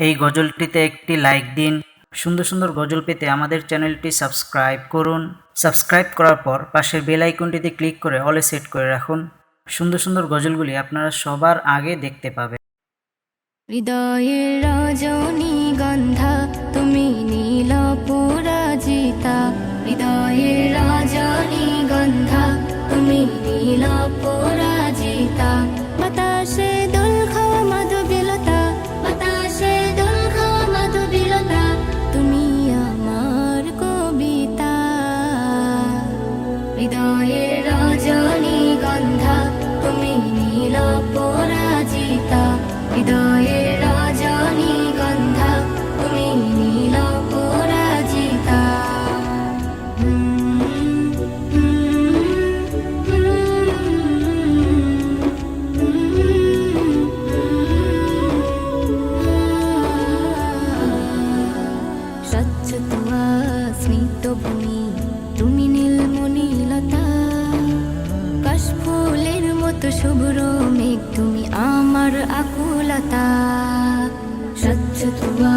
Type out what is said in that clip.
এই গজলটিতে একটি লাইক দিন। সুন্দর সুন্দর গজল পেতে আমাদের চ্যানেলটি সাবস্ক্রাইব করুন। সাবস্ক্রাইব করার পর পাশের বেল আইকনটিতে ক্লিক করে অলে সেট করে রাখুন। সুন্দর সুন্দর গজলগুলি আপনারা সবার আগে দেখতে পাবেন। হৃদয়ের রজনীগন্ধা তুমি নীল পরাজিতা, হৃদয়ের রজনীগন্ধা তুমি নীল পরাজিতা। বাতাসে দোল খাওয়া মাধবীলতা, বাতাসে দোল খাওয়া মাধবীলতা, তুমি আমার কবিতা। হৃদয়ের রজনীগন্ধা তুমি নীল পরাজিতা, হৃদয়ের রজনীগন্ধা তুমি নীল পরাজিতা। স্বচ্ছ তোয়া স্মিত ভূমি তুমি নীলমণিলতা, কাশফুলের মতো শুভ্র মেঘ তুমি আমার আকুলতা। স্বচ্ছ তোয়া